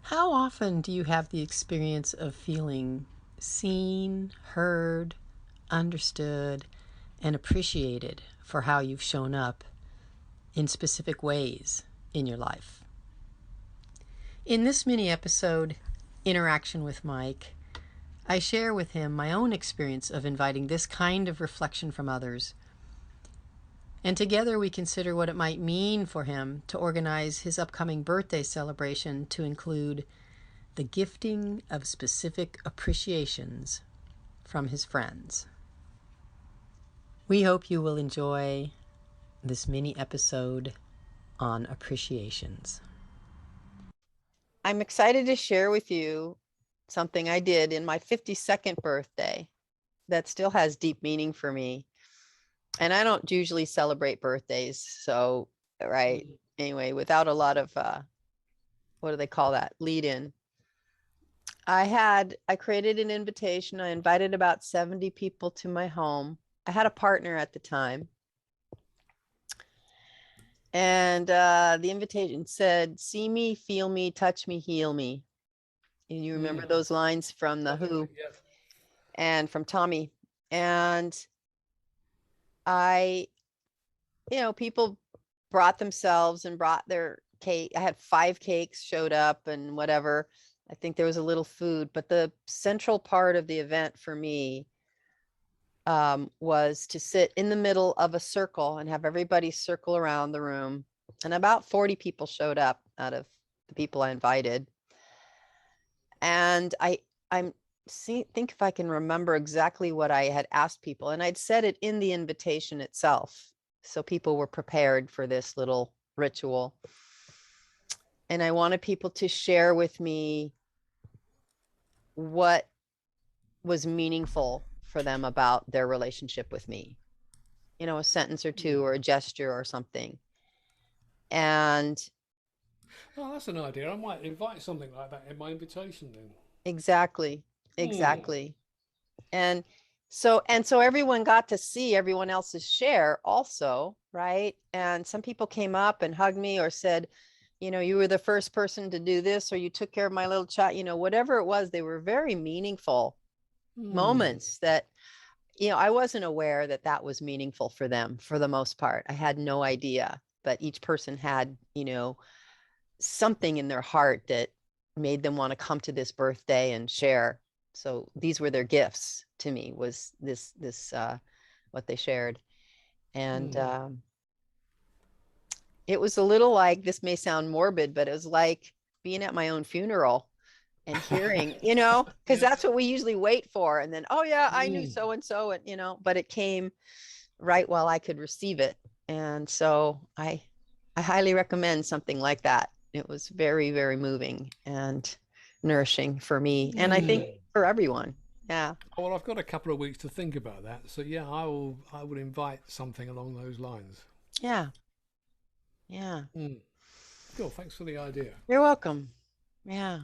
How often do you have the experience of feeling seen, heard, understood, and appreciated for how you've shown up in specific ways in your life? In this mini episode, Interaction with Mike, I share with him my own experience of inviting this kind of reflection from others. And together we consider what it might mean for him to organize his upcoming birthday celebration to include the gifting of specific appreciations from his friends. We hope you will enjoy this mini episode on appreciations. I'm excited to share with you something I did in my 52nd birthday that still has deep meaning for me. And I don't usually celebrate birthdays. So, right. Anyway, without a lot of, what do they call that? Lead in. I created an invitation. I invited about 70 people to my home. I had a partner at the time. And the invitation said, see me, feel me, touch me, heal me. And you remember those lines from The Who and from Tommy. And people brought themselves and brought their cake. I had 5 cakes showed up and whatever. I think there was a little food, but the central part of the event for me was to sit in the middle of a circle and have everybody circle around the room. And about 40 people showed up out of the people I invited. And think if I can remember exactly what I had asked people, and I'd said it in the invitation itself. So people were prepared for this little ritual. And I wanted people to share with me what was meaningful for them about their relationship with me. A sentence or two or a gesture or something. And Oh, that's an idea. I might invite something like that in my invitation then. exactly. And so everyone got to see everyone else's share also, right? And some people came up and hugged me or said, you were the first person to do this, or you took care of my little child, whatever it was. They were very meaningful moments that, I wasn't aware that that was meaningful for them for the most part. I had no idea, but each person had, something in their heart that made them want to come to this birthday and share. So these were their gifts to me, was this what they shared. And it was a little like, this may sound morbid, but it was like being at my own funeral and hearing, because that's what we usually wait for. And then, oh yeah, I knew so and so, and but it came right while I could receive it. And so I highly recommend something like that. It was very, very moving and nourishing for me, and I think for everyone. Yeah. Well, I've got a couple of weeks to think about that. So yeah, I will invite something along those lines. Yeah. Yeah. Cool. Thanks for the idea. You're welcome. Yeah.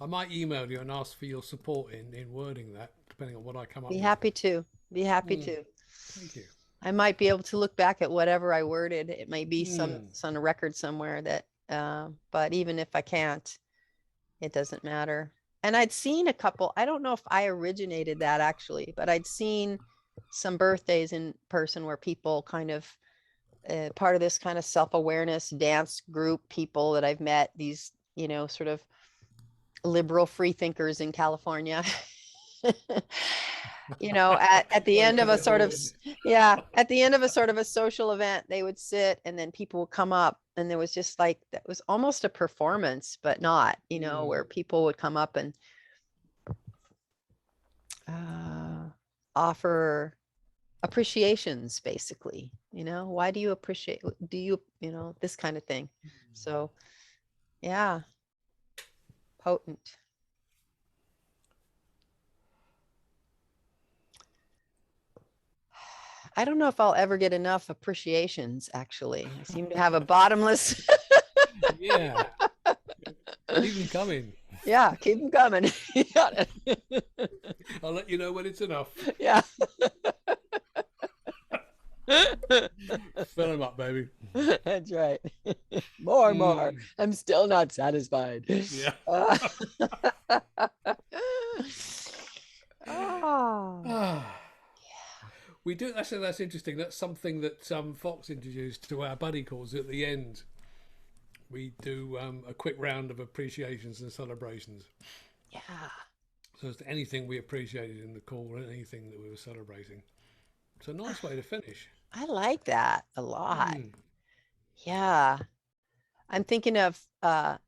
I might email you and ask for your support in wording that, depending on what I come up Be with. happy to. Be happy to. Thank you. I might be able to look back at whatever I worded. It might be some on a record somewhere that, but even if I can't, it doesn't matter. And I'd seen a couple, I don't know if I originated that actually, but I'd seen some birthdays in person where people kind of, part of this kind of self-awareness dance group people that I've met, these, sort of liberal free thinkers in California. At the end of a sort of, at the end of a sort of a social event, they would sit and then people would come up, and there was just like, that was almost a performance, but not, where people would come up and offer appreciations, basically. Why do you appreciate, this kind of thing. So yeah, potent. I don't know if I'll ever get enough appreciations, actually. I seem to have a bottomless. Yeah. Keep them coming. Yeah, keep them coming. I'll let you know when it's enough. Yeah. Fill them up, baby. That's right. More, more. Mm. I'm still not satisfied. Yeah. Uh, oh, Ah. We do. That's interesting. That's something that Fox introduced to our buddy calls at the end. We do a quick round of appreciations and celebrations. yeah. So it's anything we appreciated in the call, anything that we were celebrating. It's a nice way to finish. I like that a lot. Mm. Yeah. I'm thinking of yeah,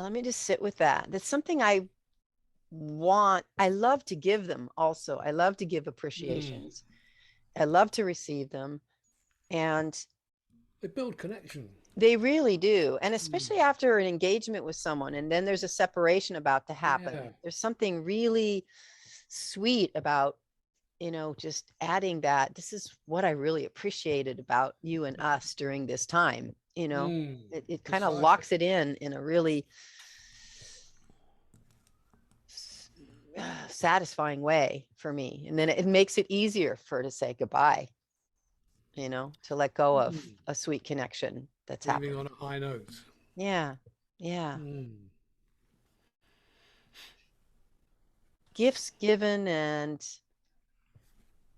let me just sit with that. That's something I want. I love to give them also. I love to give Mm. appreciations. I love to receive them. And They build connection. they really do. And Mm. especially after an engagement with someone, and then there's a separation about to Yeah. happen. There's something really sweet about, just adding that. This is what I really appreciated about you and us during this time. Mm. It kind of Precisely. locks it in a really satisfying way for me. And then it makes it easier for to say goodbye, to let go of Mm. a sweet connection that's Leaving happened. on a high note. Yeah. Yeah. Mm. Gifts given and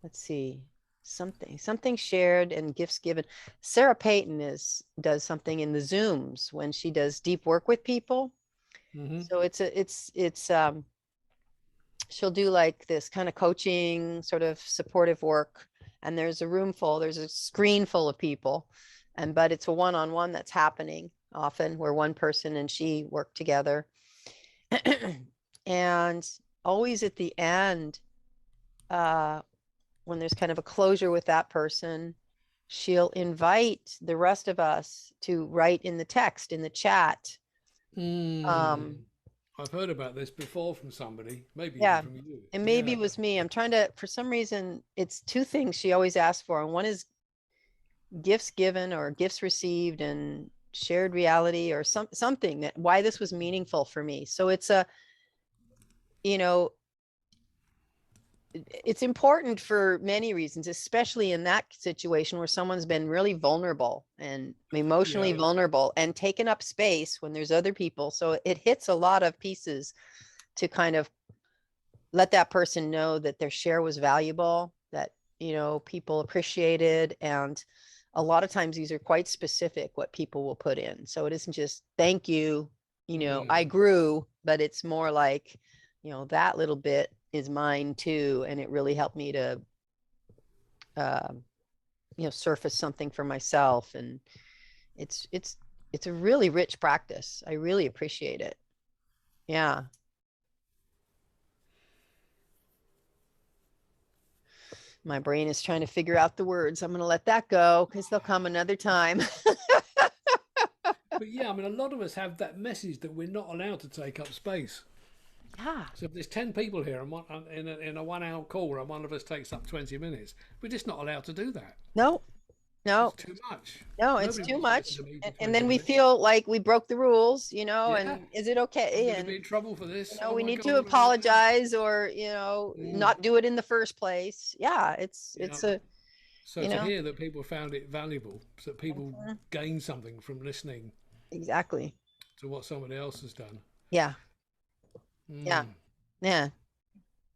let's see, something shared and gifts given. Sarah Payton does something in the Zooms when she does deep work with people. Mm-hmm. So it's she'll do like this kind of coaching, sort of supportive work, and there's a screen full of people, but it's a one-on-one that's happening often where one person and she work together. And always at the end, uh, when there's kind of a closure with that person, she'll invite the rest of us to write in the text in the chat. Mm. Um, I've heard about this before from somebody, maybe even yeah, from you. and maybe Yeah. it was me. I'm trying to, for some reason, it's two things she always asks for, and one is gifts given or gifts received, and shared reality or something that why this was meaningful for me. So you know, it's important for many reasons, especially in that situation where someone's been really vulnerable and emotionally Yeah. vulnerable and taken up space when there's other people. So it hits a lot of pieces to kind of let that person know that their share was valuable, that, people appreciated. And a lot of times these are quite specific what people will put in. So it isn't just thank you, Mm. I grew, but it's more like, that little bit is mine too. And it really helped me to, uh, surface something for myself. And it's, it's, it's a really rich practice. I really appreciate it. Yeah. My brain is trying to figure out the words. I'm going to let that go because they'll come another time. But yeah, I mean, a lot of us have that message that we're not allowed to take up space. Yeah. So if there's 10 people here and in a 1 hour call and one of us takes up 20 minutes, we're just not allowed to do that. No, It's no, too much. no, it's Nobody too wants to listen much. to me for And 20 then we minutes. feel like we broke the rules, Yeah, and is it I'm okay? going to be And, in trouble for this. Oh we my need God, to what am I going to do? apologize or, Mm, not do it in the first place. Yeah. yeah. It's a, So you to know, hear that people found it valuable, so that people Mhm. gain something from listening Exactly. to what somebody else has done. Yeah. Yeah. Mm, Yeah.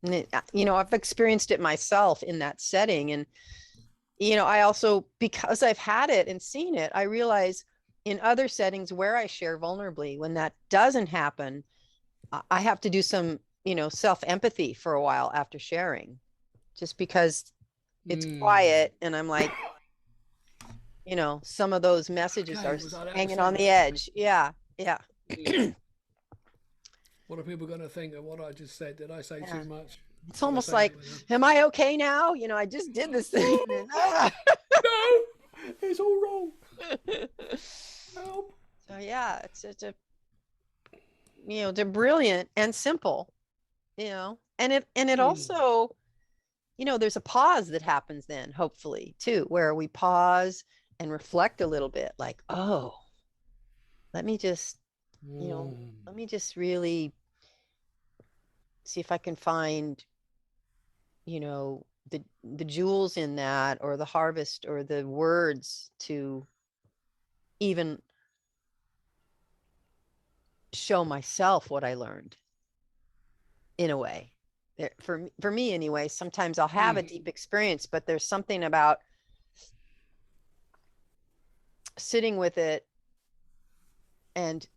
And I've experienced it myself in that setting. And I also, because I've had it and seen it, I realize in other settings where I share vulnerably, when that doesn't happen, I have to do some, self empathy for a while after sharing, just because it's mm. quiet and I'm like, some of those messages Okay, are was I allowed to hanging say on the that? edge. Yeah. Yeah. Mm. What are people going to think of what I just said? Did I say Yeah. too much? It's Did I almost say like, not enough? am I okay now? I just did this thing. And, No, it's all wrong. Help. So yeah, they're brilliant and simple, and it Mm, also, there's a pause that happens then, hopefully, too, where we pause and reflect a little bit, like, oh, let me just, mm. really see if I can find, the jewels in that, or the harvest, or the words to even show myself what I learned in a way. For me anyway, sometimes I'll have a deep experience, but there's something about sitting with it and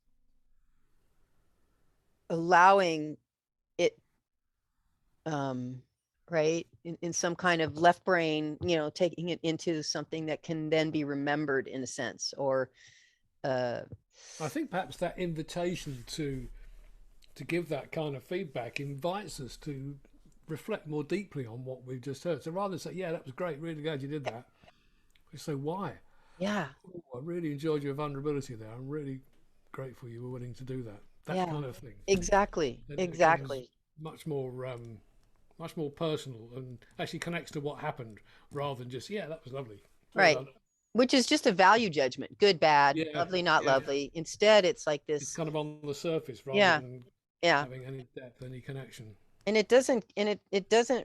allowing it, right, in some kind of left brain, taking it into something that can then be remembered in a sense, or I think perhaps that invitation to give that kind of feedback invites us to reflect more deeply on what we've just heard. So rather than say, "Yeah, that was great, really glad you did that," we say, "Why? yeah, Oh, I really enjoyed your vulnerability there. I'm really grateful you were willing to do that." That yeah, kind of thing. exactly, Then it becomes exactly. much more personal and actually connects to what happened rather than just, "Yeah, that was lovely. Well Right. done." Which is just a value judgment, good, bad, Yeah, lovely, not yeah. lovely. Instead, it's like It's this, kind of on the surface rather yeah, than yeah. having any depth, any connection. And it doesn't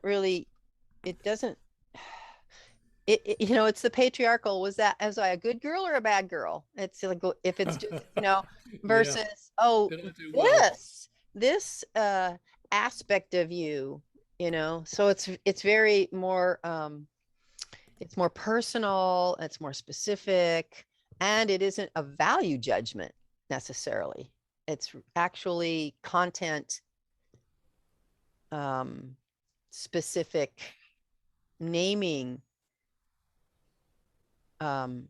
really, it doesn't, it's the patriarchal. Was I a good girl or a bad girl? It's like, if it's just, Yeah. versus, oh, Did I do well? this aspect of you, so it's very more, it's more personal, it's more specific, and it isn't a value judgment necessarily. It's actually content, um, specific, naming,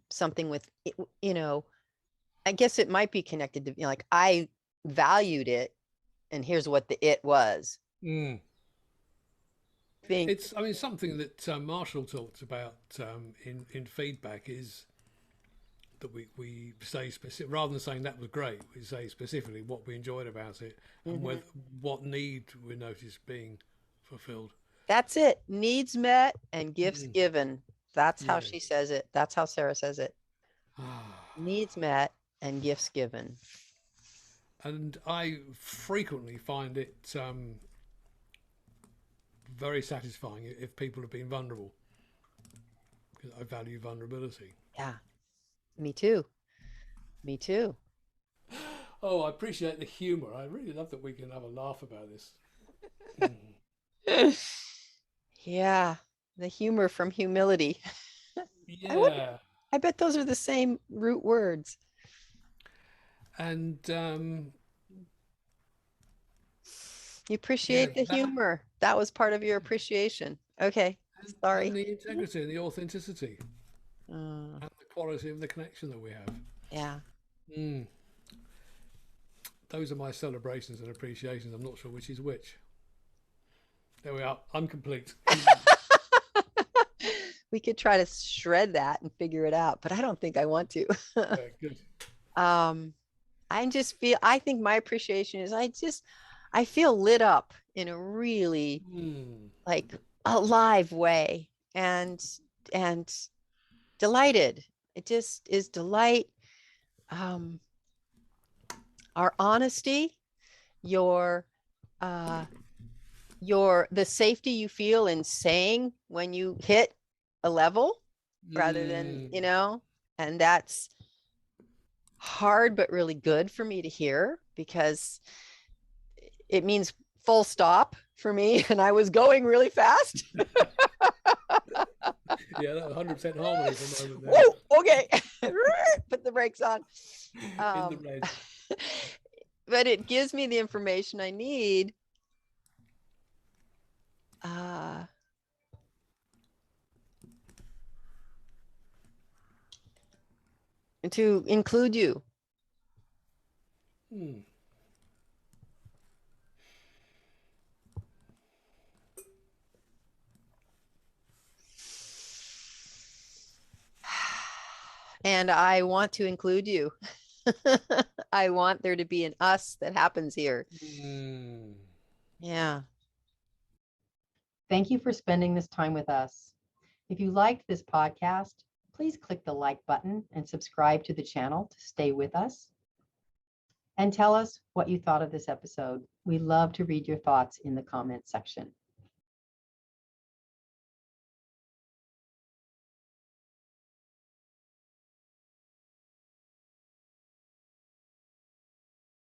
something with, you know, I guess it might be connected to, like, I valued it, and here's what the it was. Mm. I think. I mean, something that Marshall talked about in feedback is that we say specific rather than saying that was great, we say specifically what we enjoyed about it and Mhm. what need we noticed being fulfilled. That's it. Needs met and gifts Mm. given. That's how Yeah. she says it. That's how Sarah says it. Needs met and gifts given. And I frequently find it very satisfying if people have been vulnerable because I value vulnerability. Yeah, me too. Me too. Oh, I appreciate the humour. I really love that we can have a laugh about this. Yeah, the humor from humility. I wonder, Yeah, I bet those are the same root words. and You yeah, appreciate the that humor. That was part of your appreciation. Okay, and sorry. the integrity and the authenticity Uh, and the quality of the connection that we have. yeah. Mm. Those are my celebrations and appreciations. I'm not sure which is which. There we are. I'm complete. We could try to shred that and figure it out, but I don't think I want to. Yeah, good. um, I think my appreciation is I feel lit up in a really, Mm. like, alive way, and delighted. It just is delight. Um, our honesty, your uh the safety you feel in saying when you hit a level, rather than, Mm. and that's hard but really good for me to hear, because it means full stop for me, and I was going really fast. Yeah, that was 100% harmony for a moment there. Whoa, okay. Put the brakes on. In the um red. but it gives me the information I need, uh to include you. Mm. And I want to include you. I want there to be an us that happens here. Mm. Yeah. Thank you for spending this time with us. If you liked this podcast, please click the like button and subscribe to the channel to stay with us. And tell us what you thought of this episode. We love to read your thoughts in the comment section.